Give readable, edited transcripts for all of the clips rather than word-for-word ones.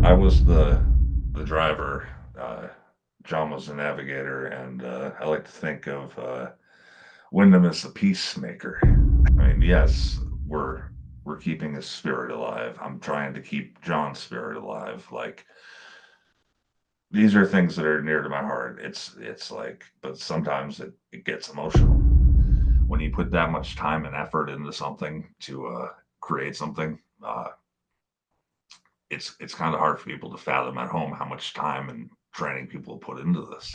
I was the driver. John was the navigator, and I like to think of Wyndham as the peacemaker. I mean, yes, we're keeping his spirit alive. I'm trying to keep John's spirit alive. Like these are things that are near to my heart. It's like, but sometimes it gets emotional when you put that much time and effort into something to create something. It's kind of hard for people to fathom at home how much time and training people put into this.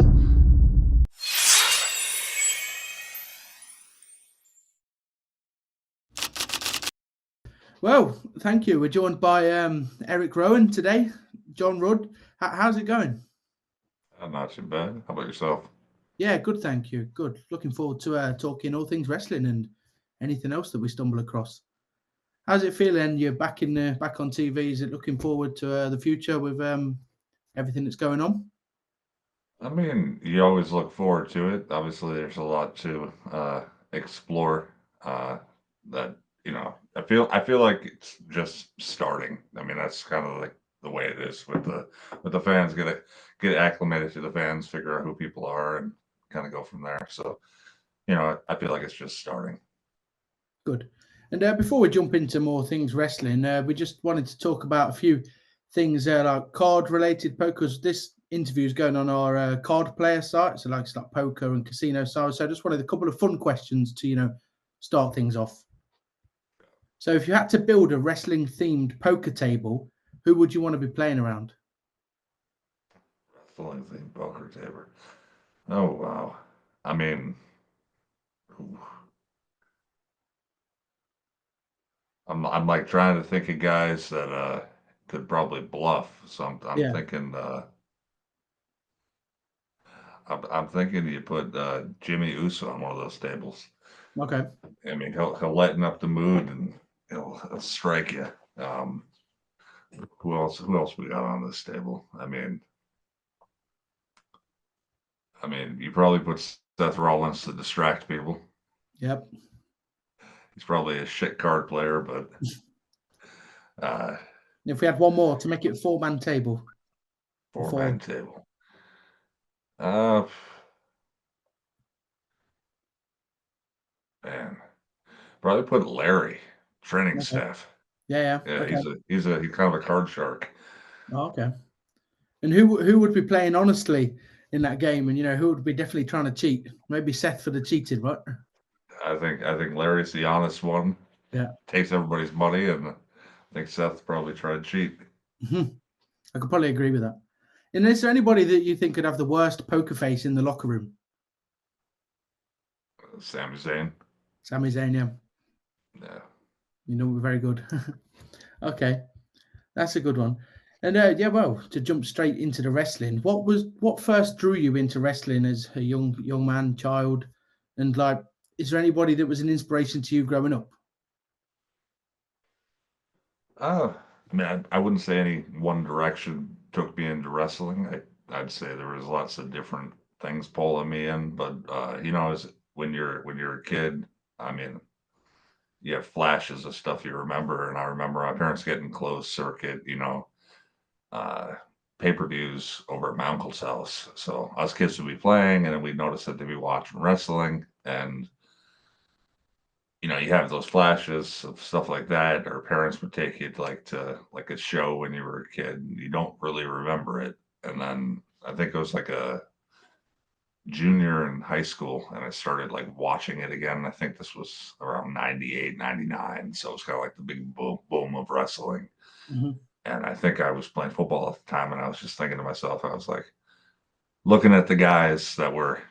Well, thank you. We're joined by Erick Rowan today. John Rudd, how's it going? Not too bad. How about yourself? Yeah, good, thank you. Good. Looking forward to talking all things wrestling and anything else that we stumble across. How's it feeling? You're back back on TV. Is it looking forward to the future with everything that's going on? I mean, you always look forward to it. Obviously, there's a lot to explore. That I feel like it's just starting. I mean, that's kind of like the way it is with the fans. Get acclimated to the fans, figure out who people are, and kind of go from there. So, I feel like it's just starting. Good. And before we jump into more things wrestling, we just wanted to talk about a few things like card related because this interview is going on our card player site, so like it's like poker and casino side. So I just wanted a couple of fun questions to start things off. So if you had to build a wrestling themed poker table, who would you want to be playing around? Wrestling thing, poker table. Oh wow. I mean, I'm like trying to think of guys that could probably bluff. So I'm Yeah. thinking I'm thinking you put Jimmy Uso on one of those tables. Okay. I mean he'll lighten up the mood and he'll strike you. Um, who else we got on this table? I mean you probably put Seth Rollins to distract people. Yep. He's probably a shit card player, but uh, If we had one more to make it a 4-man table, or 4. four-man table. Uh, Man, probably put Larry, training Okay. staff. Yeah. Yeah. Yeah, Okay. he's kind of a card shark. Oh, okay. And who would be playing honestly in that game? And who would be definitely trying to cheat? Maybe Seth for the cheated, right? I think Larry's the honest one. Yeah. Takes everybody's money, and I think Seth probably tried to cheat. Mhm. I could probably agree with that. And is there anybody that you think could have the worst poker face in the locker room? Sami Zayn. Sami Zayn, yeah. Yeah. We're very good. Okay, that's a good one. And yeah, well, to jump straight into the wrestling, what first drew you into wrestling as a young man, child, and like, is there anybody that was an inspiration to you growing up? I mean, I wouldn't say any one direction took me into wrestling. I'd say there was lots of different things pulling me in, but as when you're a kid, I mean, you have flashes of stuff you remember, and I remember my parents getting closed circuit, uh, pay-per-views over at my uncle's house. So us kids would be playing, and then we'd notice that they'd be watching wrestling, and you have those flashes of stuff like that. Or parents would take you to a show when you were a kid, and you don't really remember it. And then I think it was like a junior in high school, and I started like watching it again. I think this was around 98, 99. So it was kind of like the big boom of wrestling. Hmm. And I think I was playing football at the time, and I was just thinking to myself, I was like looking at the guys that were,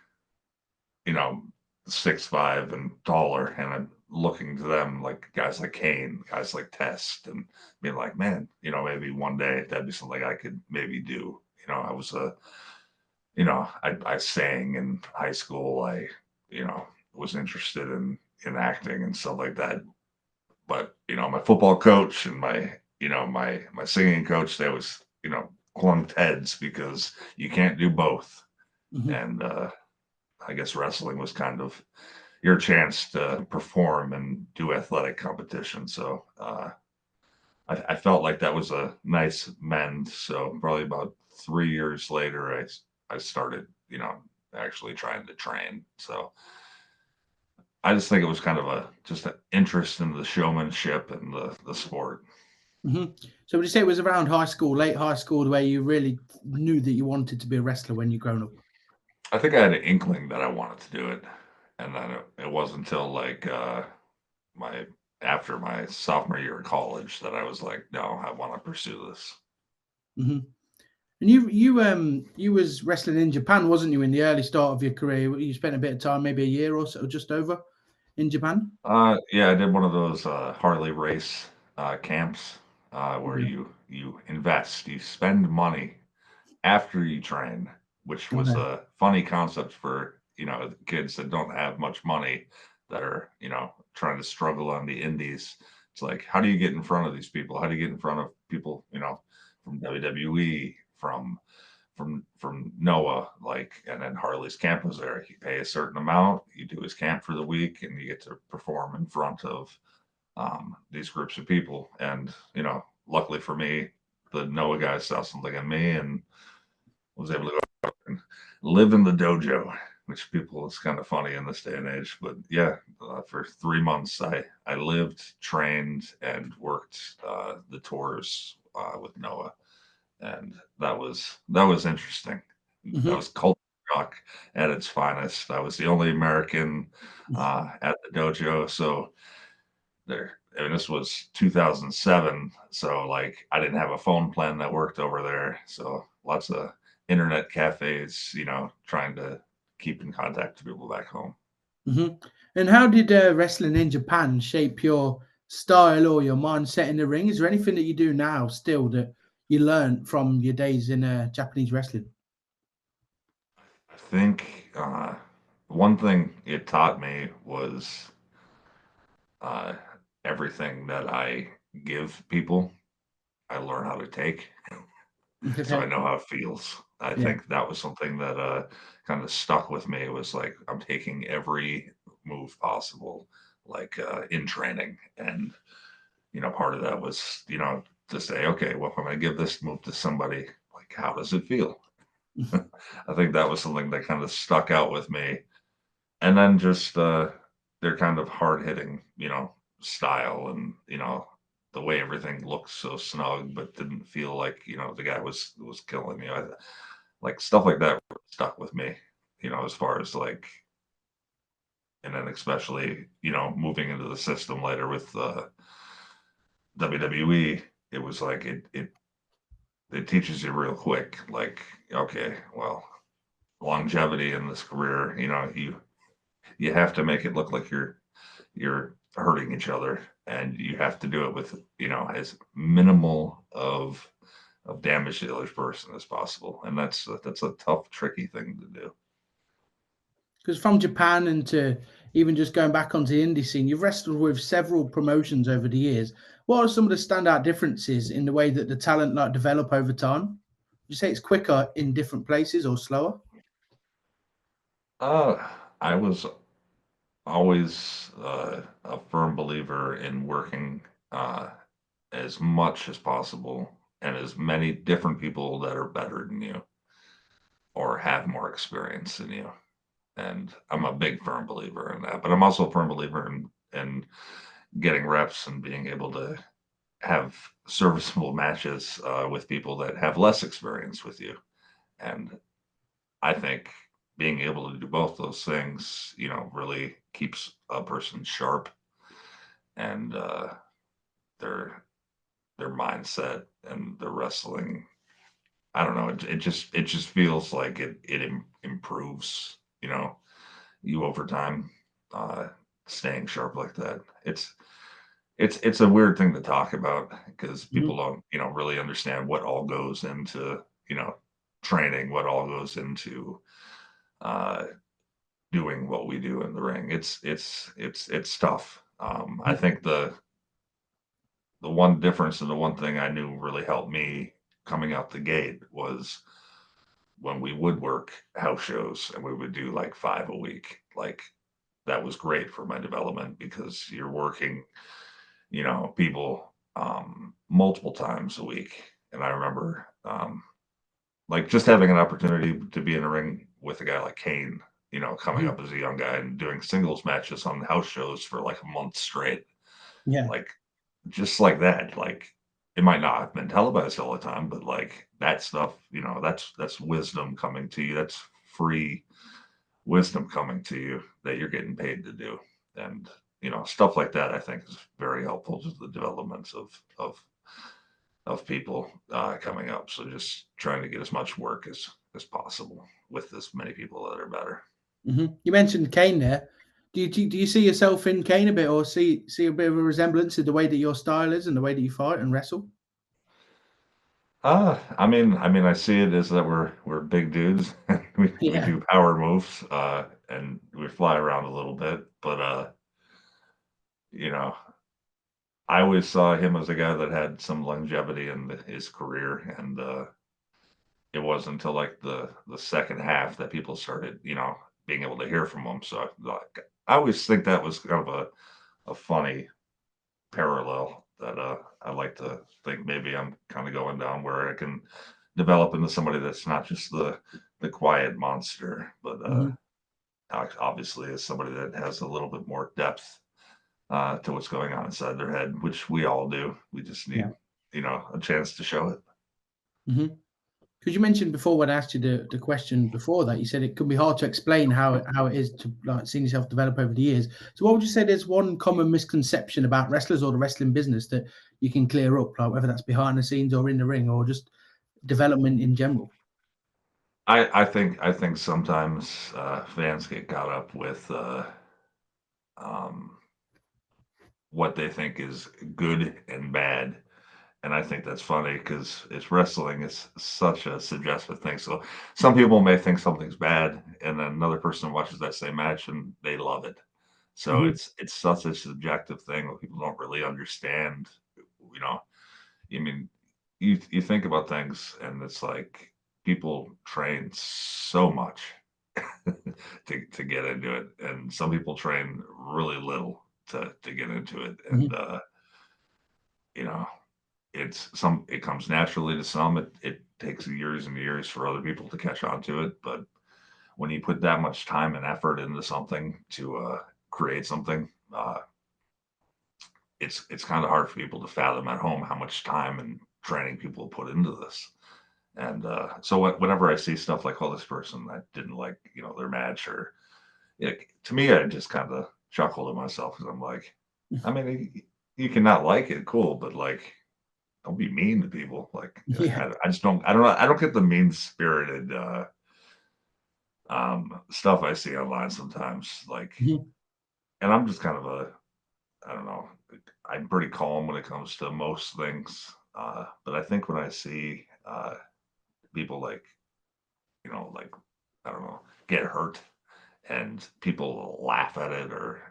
you know, 6'5" and taller, and I'm looking to them like guys like Kane, guys like Test, and being like, man, maybe one day that'd be something I could maybe do. I was I sang in high school. I, was interested in acting and stuff like that. But my football coach and my singing coach, they was clunked heads because you can't do both. Hmm. And I guess wrestling was kind of your chance to perform and do athletic competition. So I felt like that was a nice mend. So probably about 3 years later, I started, actually trying to train. So I just think it was kind of just an interest in the showmanship and the sport. Hmm. So would you say it was around high school, late high school, where you really knew that you wanted to be a wrestler when you grown up? I think I had an inkling that I wanted to do it, and then it wasn't until like my after my sophomore year of college that I was like, no, I want to pursue this. Hmm. And you was wrestling in Japan, wasn't you, in the early start of your career? You spent a bit of time, maybe a year or so, just over, in Japan. Yeah, I did one of those Harley race camps where Yeah. you invest, you spend money after you train, which was Okay. a funny concept for kids that don't have much money that are trying to struggle on the indies. It's like, how do you get in front of these people? How do you get in front of people from WWE, from Noah, like, and then Harley's camp was there. You pay a certain amount, you do his camp for the week, and you get to perform in front of these groups of people. And luckily for me, the Noah guy saw something in me and was able to go and live in the dojo, which people is kind of funny in this day and age. But yeah, for 3 months, I lived, trained, and worked the tours with Noah, and that was interesting. That Hmm. was culture shock at its finest. I was the only American at the dojo, so there. I mean, this was 2007, so like I didn't have a phone plan that worked over there. So lots of internet cafes, trying to keep in contact with people back home. Hmm. And how did wrestling in Japan shape your style or your mindset in the ring? Is there anything that you do now still that you learned from your days in Japanese wrestling? I think one thing it taught me was uh, everything that I give people, I learn how to take. So I Okay. know how it feels. I Yeah. think that was something that kind of stuck with me. It was like I'm taking every move possible, like in training, and part of that was to say, okay, well, if I'm going to give this move to somebody, like, how does it feel? I think that was something that kind of stuck out with me, and then just their kind of hard hitting, style, and the way everything looked so snug, but didn't feel like the guy was killing you. Like stuff like that stuck with me, as far as like, and then especially moving into the system later with WWE, it was like it teaches you real quick, like, okay, well, longevity in this career, you have to make it look like you're hurting each other, and you have to do it with as minimal of damage to the other person as possible, and that's a tough, tricky thing to do. Because from Japan and to even just going back onto the indie scene, you've wrestled with several promotions over the years. What are some of the standout differences in the way that the talent like develop over time? Would you say it's quicker in different places or slower? I was always a firm believer in working uh, as much as possible and as many different people that are better than you or have more experience than you. And I'm a big firm believer in that. But I'm also a firm believer in getting reps and being able to have serviceable matches with people that have less experience with you. And I think being able to do both those things, really keeps a person sharp, and their their mindset and the wrestling. I don't know. It just feels like it improves. You over time, uh, staying sharp like that. It's a weird thing to talk about because people Mhm. don't really understand what all goes into training, what all goes into uh, doing what we do in the ring. It's tough. I think the one difference and the one thing I knew really helped me coming out the gate was when we would work house shows and we would do like 5 a week. Like that was great for my development because you're working, people. multiple times a week. And I remember like just having an opportunity to be in a ring with a guy like Kane, coming Mhm. up as a young guy and doing singles matches on house shows for like a month straight. Yeah. Like just like that. Like it might not have been televised all the time, but like that stuff, that's wisdom coming to you. That's free wisdom coming to you that you're getting paid to do. And stuff like that I think is very helpful to the development of people coming up. So just trying to get as much work as possible with as many people that are better. You mentioned Kane there. Do you see yourself in Kane a bit, or see a bit of a resemblance in the way that your style is and the way that you fight and wrestle? I mean, I see it as that we're big dudes. We Yeah. do power moves, and we fly around a little bit. But you know, I always saw him as a guy that had some longevity in his career, and it wasn't until like the second half that people started, being able to hear from him. So I always think that was kind of a funny parallel that I like to think maybe I'm kind of going down where I can develop into somebody that's not just the quiet monster, but Mhm. obviously is somebody that has a little bit more depth to what's going on inside their head, which we all do. We just Yeah. need, a chance to show it. Mhm. Because you mentioned before when I asked you the question before that, you said it can be hard to explain how it is to like seeing yourself develop over the years. So what would you say is one common misconception about wrestlers or the wrestling business that you can clear up, like whether that's behind the scenes or in the ring or just development in general? I think sometimes fans get caught up with um, what they think is good and bad. And I think that's funny because it's wrestling is such a subjective thing. So some people may think something's bad, and then another person watches that same match and they love it. So Mhm. it's such a subjective thing that people don't really understand. You know, I mean, you think about things, and it's like people train so much to get into it, and some people train really little to get into it, and Mhm. you know it comes naturally to some. It takes years and years for other people to catch on to it. But when you put that much time and effort into something to create something, it's kind of hard for people to fathom at home how much time and training people put into this. And so whenever I see stuff like, "Oh, this person that didn't like their match," or to me, I just kind of chuckle to myself because I'm like, I mean, you cannot like it, cool, but like don't be mean to people. Like Yeah. I just don't. I don't know. I don't get the mean spirited stuff I see online sometimes. Like, Mhm. and I'm just kind of I don't know. I'm pretty calm when it comes to most things. But I think when I see people like like I don't know, get hurt and people laugh at it or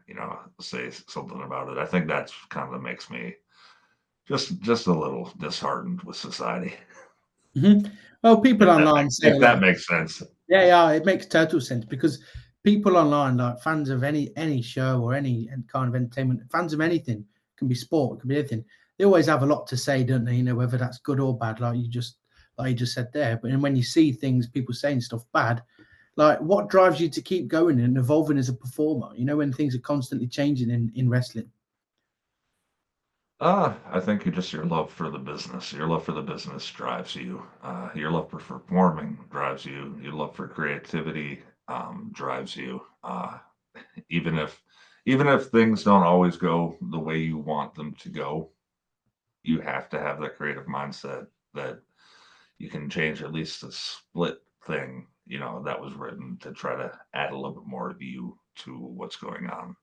say something about it, I think that's kind of makes me just a little disheartened with society. Mhm. Well, people online say If that like, makes sense. yeah, yeah, it makes total sense because people online, like fans of any show or any kind of entertainment, fans of anything, can be sport, can be anything. They always have a lot to say, don't they? Whether that's good or bad, like you just said there. But when you see things, people saying stuff bad, like what drives you to keep going and evolving as a performer? When things are constantly changing in wrestling. I think your love for the business. Your love for the business drives you. Your love for performing drives you. Your love for creativity drives you. Even if even if things don't always go the way you want them to go, you have to have that creative mindset that you can change at least a split thing, that was written to try to add a little bit more of you to what's going on.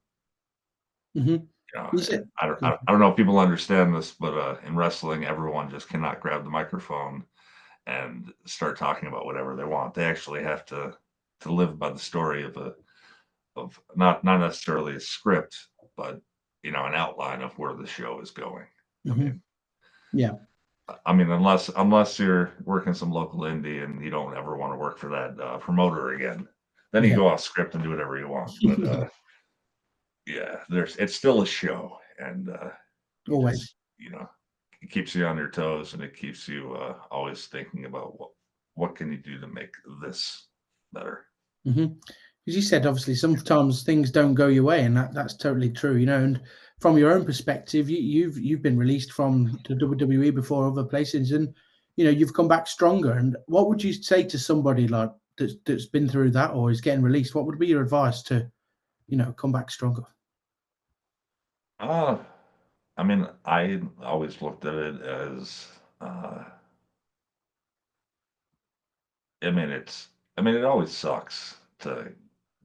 Hmm. You And said, I don't know if people understand this, but in wrestling, everyone just cannot grab the microphone and start talking about whatever they want. They actually have to live by the story of not necessarily a script, but an outline of where the show is going. I hmm, mean, yeah, unless you're working some local indie and you don't ever want to work for that promoter again, then you yeah, go off script and do whatever you want. But yeah, it's still a show, and you always. just. keeps you on your toes, and it keeps you always thinking about what can you do to make this better. As you said, obviously, sometimes things don't go your way, and that's totally true. And from your own perspective, you've been released from the WWE before other places, and you've come back stronger. And what would you say to somebody like that's been through that or is getting released? What would be your advice to come back stronger? Uh, I mean, I always looked at it as, uh, I mean, it always sucks to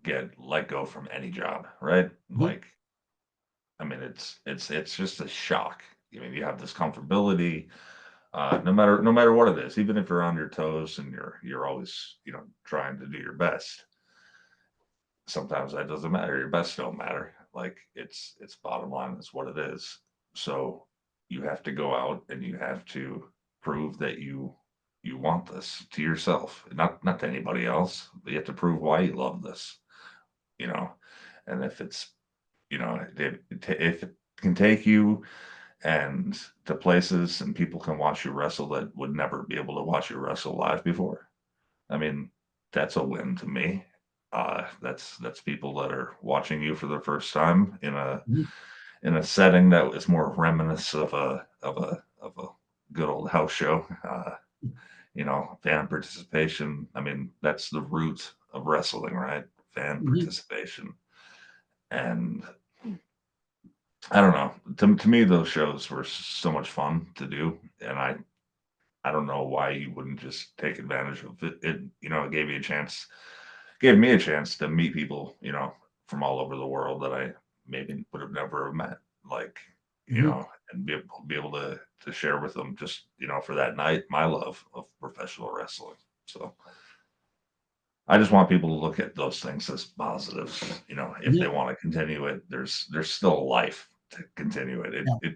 get let go from any job, right? Hmm. Like, I mean, it's just a shock. I mean, you have this comfortability, no matter what it is, even if you're on your toes and you're always, trying to do your best. Sometimes that doesn't matter. Your best don't matter. Like it's bottom line. It's what it is. So you have to go out and you have to prove that you want this to yourself, not to anybody else. But you have to prove why you love this. You know, and if it's if it can take you and to places and people can watch you wrestle that would never be able to watch you wrestle live before. I mean, that's a win to me. That's people that are watching you for the first time Hmm. in a setting that was more reminiscent of a good old house show. Fan participation. I mean, that's the root of wrestling, right? Fan Hmm. participation. And I don't know. To me, those shows were so much fun to do, and I don't know why you wouldn't just take advantage of it. It gave me a chance to meet people, from all over the world that I maybe would have never met, like, Hmm. and be able to share with them just, for that night, my love of professional wrestling. So I just want people to look at those things as positives. If they Hmm. want to continue it, there's still a life to continue it. Yeah.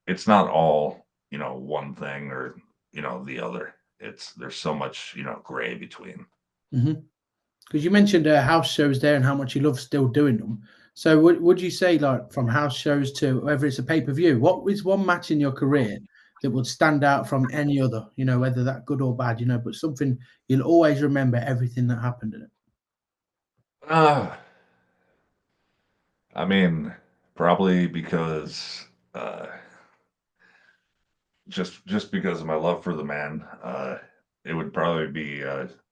It's not all, one thing or, the other. There's so much, gray between. Because you mentioned house shows there and how much you love still doing them. So would you say like from house shows to whether it's a pay per view, what is one match in your career that would stand out from any other? Whether that good or bad. But something you'll always remember everything that happened in it. Ah, I mean, probably because uh, just because of my love for the man, it would probably be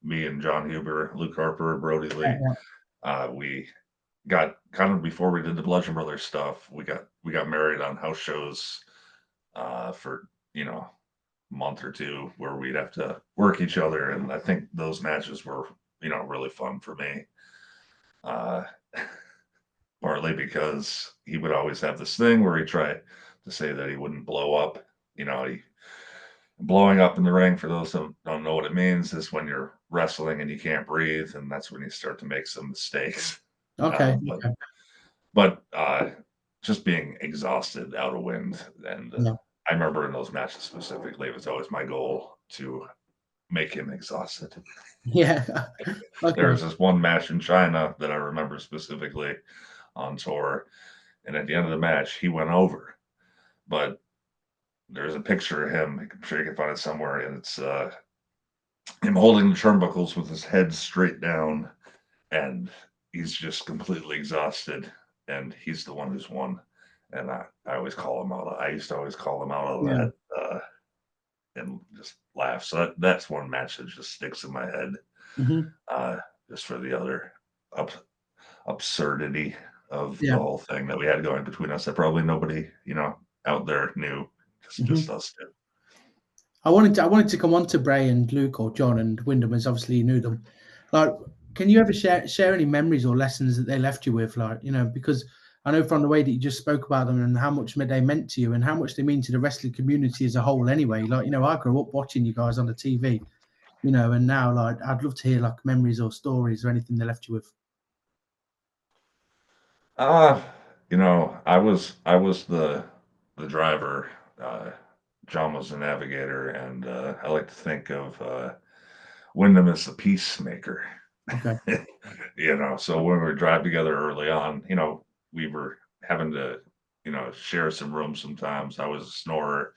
me and John Huber, Luke Harper, Brody Lee. Yeah, We got kind of before we did the Bludgeon Brothers stuff. We got married on house shows for month or two where we'd have to work each other, and I think those matches were really fun for me. Uh, Partly because he would always have this thing where he tried to say that he wouldn't blow up. He blowing up in the ring, for those who don't know what it means, is when you're wrestling and you can't breathe, and that's when you start to make some mistakes. yeah. Uh, Okay. but Okay. but just being exhausted, out of wind, and Yeah. I remember in those matches specifically, it was always my goal to make him exhausted. Yeah. There Okay. was this one match in China that I remember specifically on tour, and at the end of the match, he went over, but there's a picture of him. I'm sure you can find it somewhere, and it's him holding the turnbuckles with his head straight down, and he's just completely exhausted, and he's the one who's won. And I always call him out. I used to always call him out on Yeah. that and just laugh. So that's one match that just sticks in my head, Hmm. uh, just for the other up, absurdity of the Yeah. whole thing that we had going between us that probably nobody, out there knew, just Hmm. us two. I wanted to come on to Bray and Luke or John and Wyndham, as obviously you knew them. Like, can you ever share any memories or lessons that they left you with? Like, because I know from the way that you just spoke about them and how much they meant to you and how much they mean to the wrestling community as a whole. Anyway, like, I grew up watching you guys on the TV, and now like I'd love to hear like memories or stories or anything they left you with. Uh, I was the driver. Uh, John was the navigator, and I like to think of Wyndham as the peacemaker. Okay. So when we would drive together early on, we were having to, share some rooms sometimes. I was a snorer,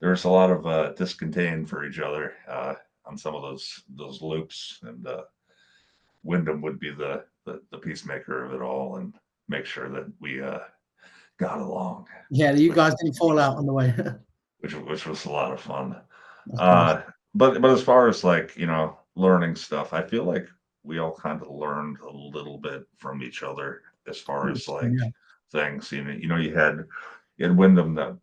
there's a lot of discontent for each other on some of those loops, and Wyndham would be the peacemaker of it all and make sure that we got along, Yeah, you which guys didn't fall out on the way. which was a lot of fun. That's nice. But as far as like learning stuff, I feel like we all kind of learned a little bit from each other as far as 100%, like yeah. things. You had Wyndham that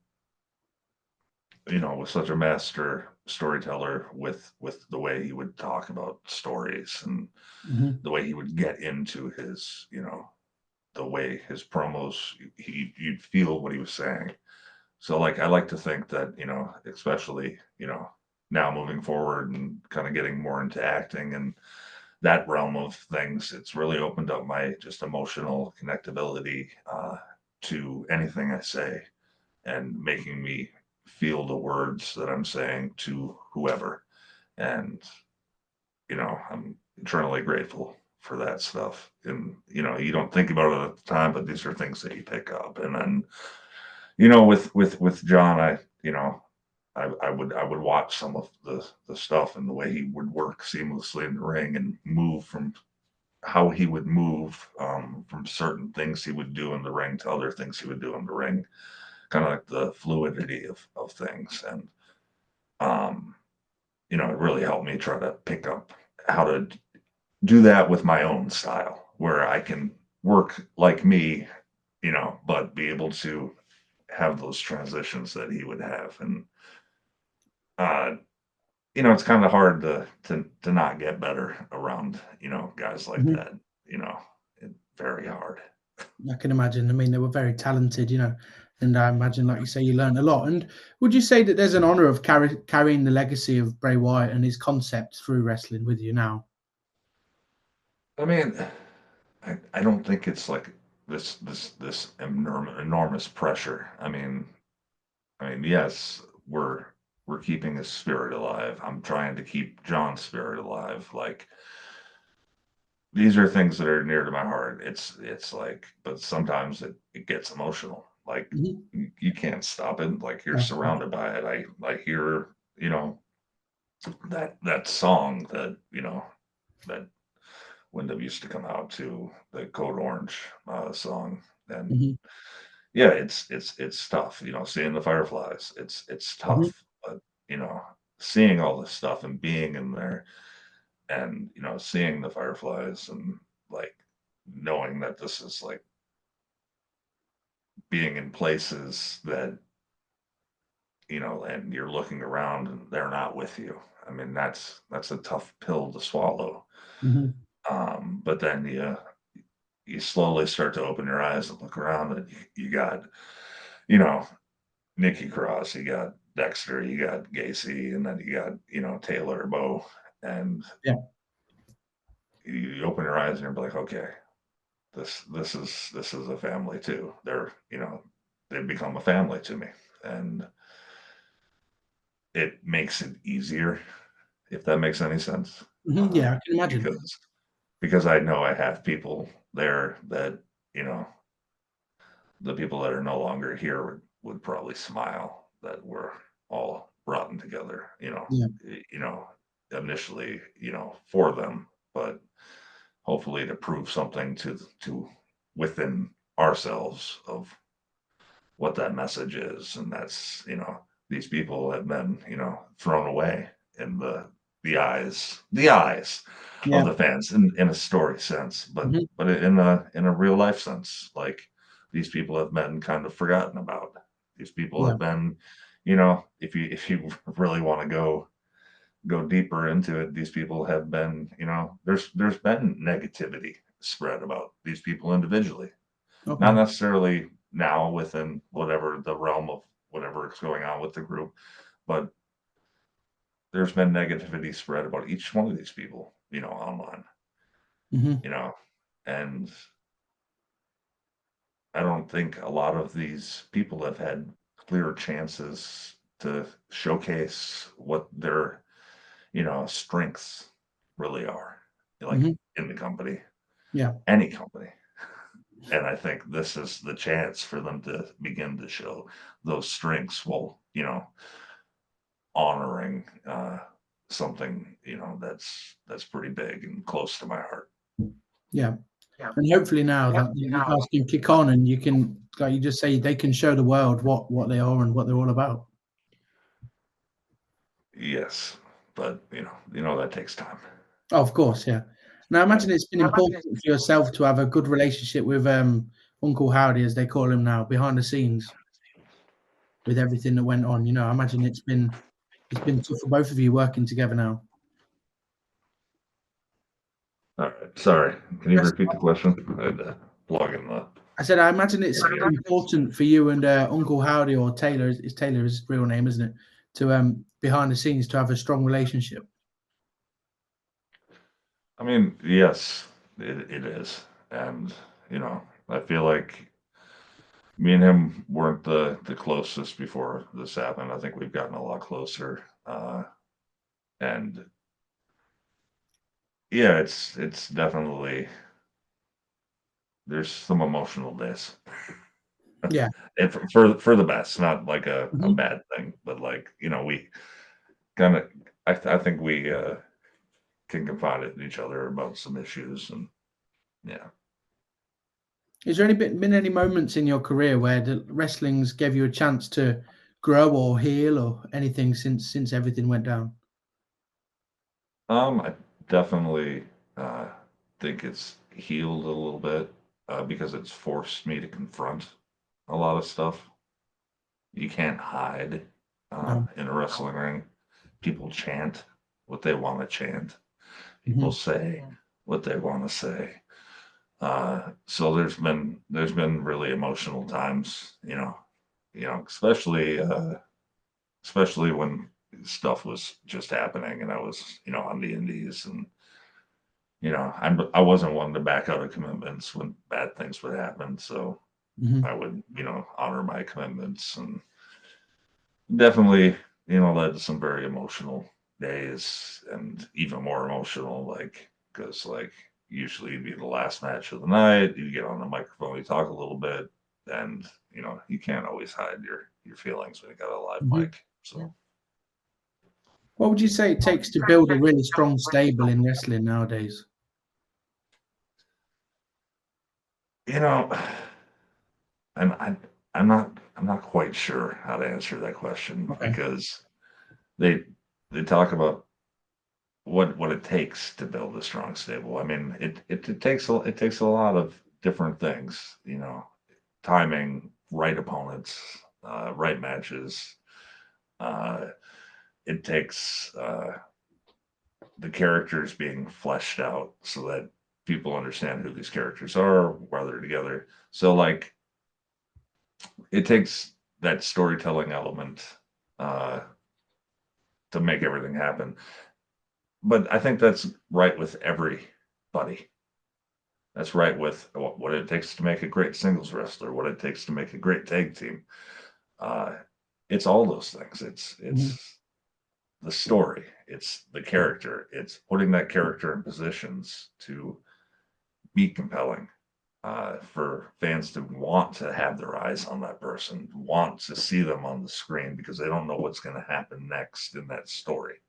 was such a master storyteller with the way he would talk about stories and Mhm. the way he would get into his the way his promos you'd feel what he was saying. So like I like to think that, especially, now moving forward and kind of getting more into acting and that realm of things, it's really opened up my just emotional connectability to anything I say and making me feel the words that I'm saying to whoever. And, I'm eternally grateful for that stuff. And, you don't think about it at the time, but these are things that you pick up. And then, with John, I would watch some of the stuff and the way he would work seamlessly in the ring and move from how he would move from certain things he would do in the ring to other things he would do in the ring, kind of like the fluidity of things. And um, it really helped me try to pick up how to do that with my own style, where I can work like me, but be able to have those transitions that he would have. And uh, it's kind of hard to not get better around, guys like Mhm. that. You know, very hard. I can imagine. I mean, they were very talented, and I imagine, like you say, you learned a lot. And would you say that there's an honor of carrying the legacy of Bray Wyatt and his concept through wrestling with you now? I mean, I don't think it's like this enormous pressure. I mean, yes, we're keeping his spirit alive. I'm trying to keep John's spirit alive. Like these are things that are near to my heart. It's like, but sometimes it gets emotional. Like Mhm. you can't stop it. Like you're Of course. surrounded by it. I hear that song that Wyndham used to come out to, the Code Orange song. And Mhm. yeah, it's tough. Seeing the fireflies. It's Mhm. tough, but seeing all this stuff and being in there and seeing the fireflies and like knowing that this is like being in places that and you're looking around and they're not with you. I mean, that's a tough pill to swallow. Mhm. But then you slowly start to open your eyes and look around, and you got you know Nikki Cross, you got Dexter, you got Gacy, and then you got Taylor Bo, and Yeah. you open your eyes and you're like, okay, this is a family too. They've become a family to me, and it makes it easier, if that makes any sense. Mhm. Uh, Yeah, I can imagine. because I know I have people there that you know the people that are no longer here would probably smile that we're all brought together. Yeah. Initially, for them, but hopefully to prove something to within ourselves of what that message is. And that's these people have been thrown away in the eyes of Yeah. the fans in a story sense, but Mhm. in a real life sense. Like these people have been kind of forgotten about. These people Yeah. have been if you really want to go deeper into it, these people have been there's been negativity spread about these people individually, not Okay. necessarily now within whatever the realm of whatever is going on with the group, but there's been negativity spread about each one of these people, online, Mhm. you know, and I don't think a lot of these people have had clear chances to showcase what their, strengths really are, like Mhm. in the company, Yeah. any company. And I think this is the chance for them to begin to show those strengths. Well, honoring something, that's pretty big and close to my heart. Yeah. And hopefully now that you guys can kick on and you can, like you just say, they can show the world what they are and what they're all about. Yes, but that takes time. Oh, of course, yeah. Now, I imagine it's been important for yourself to have a good relationship with Uncle Howdy, as they call him now, behind the scenes, with everything that went on. I imagine it's been tough for both of you working together now. All right, sorry. Can you repeat the question? I had to plug in the. I said, I imagine it's important for you and Uncle Howdy, or Taylor, is Taylor his real name, isn't it? To behind the scenes to have a strong relationship. I mean, yes, it is, and I feel like me and him weren't the closest before this happened. I think we've gotten a lot closer, and yeah, it's definitely there's some emotional days. Yeah. And for the best, not like a Mhm. bad thing, but like we kind of I think we can confide in each other about some issues, and yeah. Is there been any moments in your career where the wrestling's gave you a chance to grow or heal or anything since everything went down? I definitely uh, think it's healed a little bit because it's forced me to confront a lot of stuff. You can't hide No. in a wrestling ring. People chant what they want to chant. People Mhm. say what they want to say. So there's been really emotional times, especially when stuff was just happening and I was, on the indies, and I wasn't one to back out of commitments when bad things would happen. So Mhm. I would, honor my commitments, and definitely, led to some very emotional days, and even more emotional, like, because like usually you'd be the last match of the night, you get on the microphone, you talk a little bit, and you can't always hide your feelings when you got a live Mhm. mic. So What would you say it takes to build a really strong stable in wrestling nowadays? you know, and I'm not quite sure how to answer that question, Okay. because they they talk about what it takes to build a strong stable. I mean, it takes a lot of different things, timing, right opponents, right matches. Uh, it takes the characters being fleshed out so that people understand who these characters are, why they're together. So like it takes that storytelling element uh, to make everything happen. But I think that's right with everybody. That's right with what it takes to make a great singles wrestler, what it takes to make a great tag team. Uh, it's all those things. It's Mhm. it's the story. It's the character. It's putting that character in positions to be compelling, for fans to want to have their eyes on that person, want to see them on the screen because they don't know what's going to happen next in that story.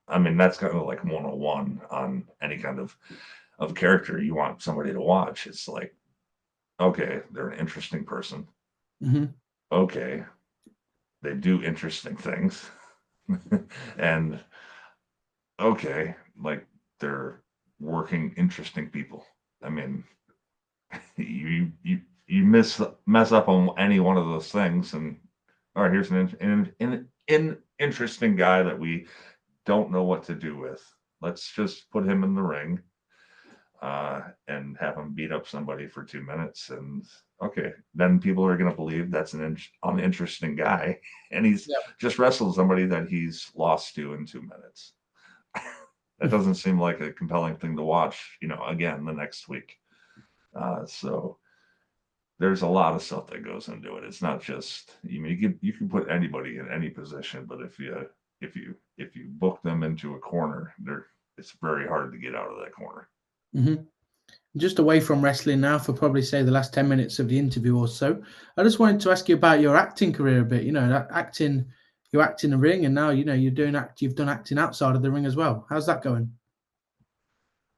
I mean, that's kind of like 101 on any kind of character you want somebody to watch. It's like, okay, they're an interesting person. Mhm. Okay, they do interesting things. And okay, like they're working interesting people. I mean, you mess up on any one of those things, and all right, here's an interesting guy that we don't know what to do with. Let's just put him in the ring, and have him beat up somebody for 2 minutes, and okay, then people are going to believe that's an uninteresting guy, and he's Yeah. just wrestled somebody that he's lost to in 2 minutes. That doesn't seem like a compelling thing to watch, again the next week. So there's a lot of stuff that goes into it. It's not just, you can put anybody in any position, but if you book them into a corner, it's very hard to get out of that corner. Mhm. Just away from wrestling now for probably say the last 10 minutes of the interview or so. I just wanted to ask you about your acting career a bit. That acting, you act in the ring, and now you've done acting outside of the ring as well. How's that going?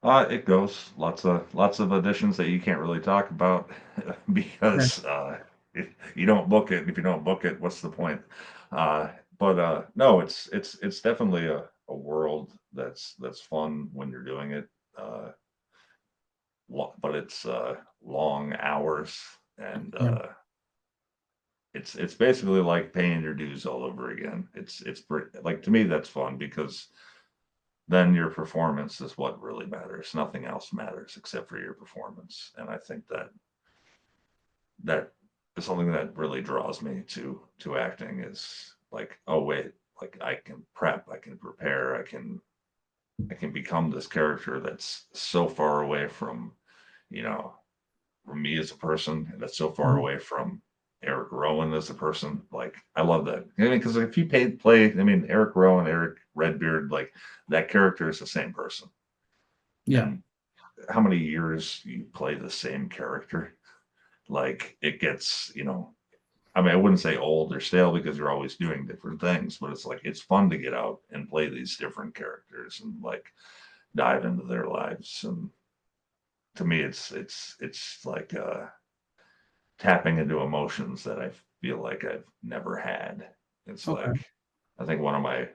It goes lots of auditions that you can't really talk about because if you don't book it. If you don't book it, what's the point? But no, it's definitely a world that's fun when you're doing it. But it's long hours, and Yeah. it's basically like paying your dues all over again. It's like, to me, that's fun because then your performance is what really matters. Nothing else matters except for your performance. And I think that is something that really draws me to acting, is like, oh wait, like I can prep, I can prepare, I can become this character that's so far away from, you know, from me as a person, and that's so far Mhm. away from Erick Rowan as a person. Like, I love that. I mean, because if you play, I mean, Erick Rowan, Eric Redbeard, like, that character is the same person. Yeah. And how many years you play the same character, like, it gets, I mean, I wouldn't say old or stale because you're always doing different things, but it's like, it's fun to get out and play these different characters and like dive into their lives. And to me, it's like tapping into emotions that I feel like I've never had. It's Okay. like, I think on my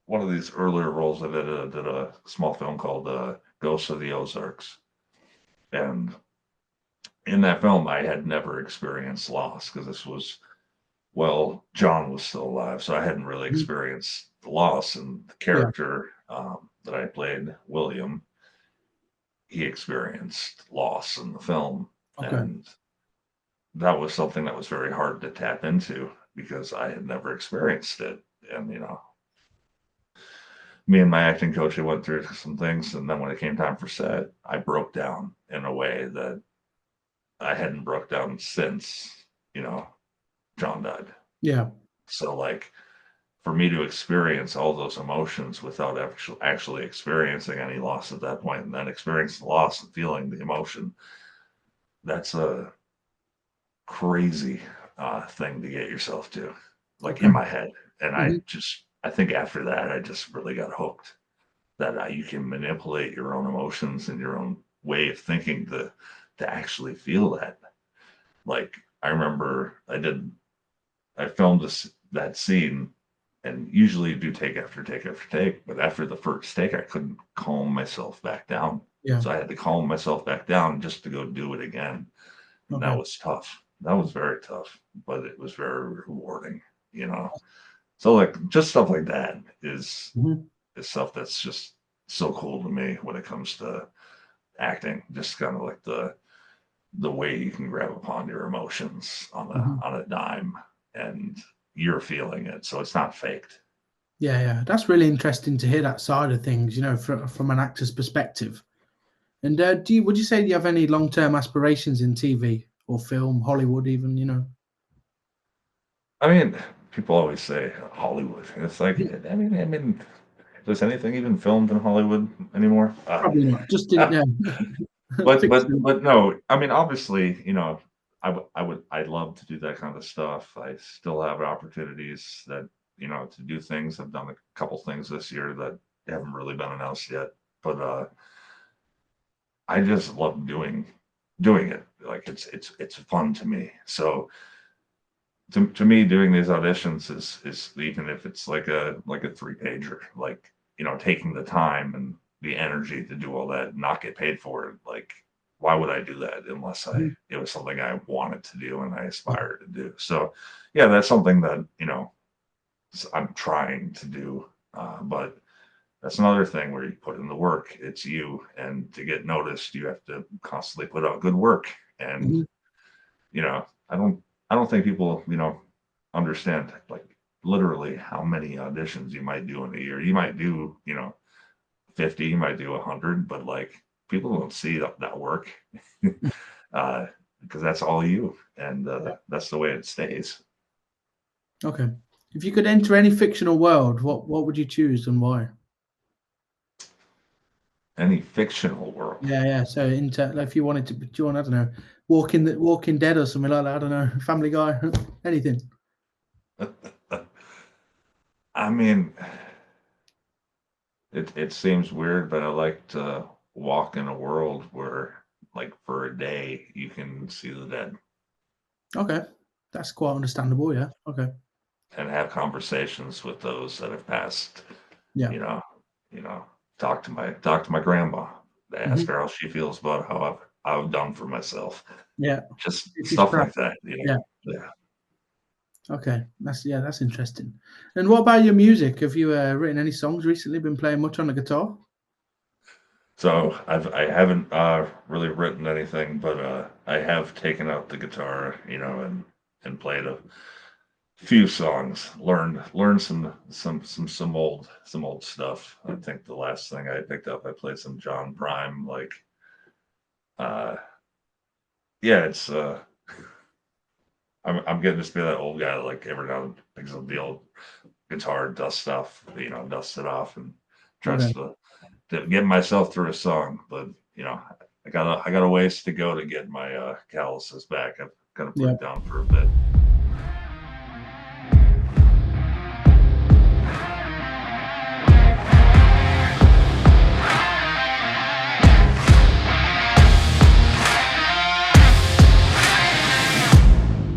one of these earlier roles, I did a small film called Ghosts of the Ozarks, and in that film, I had never experienced loss because this was, well, John was still alive, so I hadn't really Mhm. experienced the loss. And the Yeah. character that I played, William, he experienced loss in the film, Okay. and that was something that was very hard to tap into because I had never experienced it. And me and my acting coach, I went through some things, and then when it came time for set, I broke down in a way that I hadn't broke down since, you know, John died. Yeah. So like, for me to experience all those emotions without actually experiencing any loss at that point, and then experience the loss and feeling the emotion, that's a crazy thing to get yourself to, like, Okay. in my head. And Hmm. I think after that, I just really got hooked that you can manipulate your own emotions and your own way of thinking to actually feel that. Like, I remember I filmed that scene, and usually you do take after take after take, but after the first take, I couldn't calm myself back down. Yeah. So I had to calm myself back down just to go do it again. And that Okay. was tough. That was very tough, but it was very rewarding, you know? So like, just stuff like that Mhm. is stuff that's just so cool to me when it comes to acting. Just kind of like the way you can grab upon your emotions Mhm. on a dime, and you're feeling it, so it's not faked. Yeah, yeah, that's really interesting to hear that side of things. From an actor's perspective. And would you say you have any long-term aspirations in TV or film, Hollywood, even? I mean, people always say Hollywood. It's like, I mean, does anything even filmed in Hollywood anymore? Probably not. Just didn't know. Fiction. But no, I mean, obviously, I'd love to do that kind of stuff. I still have opportunities that, to do things. I've done a couple things this year that haven't really been announced yet, but I just love doing it. Like, it's fun to me. So to me, doing these auditions is, even if it's like a 3 pager, like, taking the time and the energy to do all that and not get paid for it. Like, why would I do that unless Mhm. it was something I wanted to do and I Yeah. aspired to do? So yeah, that's something that, I'm trying to do. But that's another thing where you put in the work. It's you, and to get noticed, you have to constantly put out good work. And Mhm. you know, I don't I don't think people, understand, like, literally how many auditions you might do in a year. You might do, 50, you might do 100, but like, people don't see that work uh, because that's all you, and that's the way it stays. Okay. If you could enter any fictional world, what would you choose and why? Any fictional world. Yeah, yeah. So, like, if you wanted to, do you want, I don't know, Walking Dead or something like that. I don't know. Family Guy, anything. I mean, it seems weird, but I like to walk in a world where, like, for a day, you can see the dead Okay, that's quite understandable. Yeah. Okay. and have conversations with those that have passed. Yeah. You know, you know, talk to my grandma, ask Mhm. her how she feels about how I've done for myself. Yeah. Just If he's stuff proud. like that. You know, Yeah. yeah. Okay. That's interesting. And what about your music? Have you written any songs recently? Been playing much on the guitar? So I haven't really written anything, but I have taken out the guitar, you know, and played a few songs. Learned some old stuff. I think the last thing I picked up, I played some John Prime. Like, uh, yeah, it's I'm getting to be that old guy that, like, every now and then picks up the old guitar, dusts off, you know, dusts it off, and tries Okay. to get myself through a song. But you know, I got a ways to go to get my calluses back. I've got to put Yeah. it down for a bit.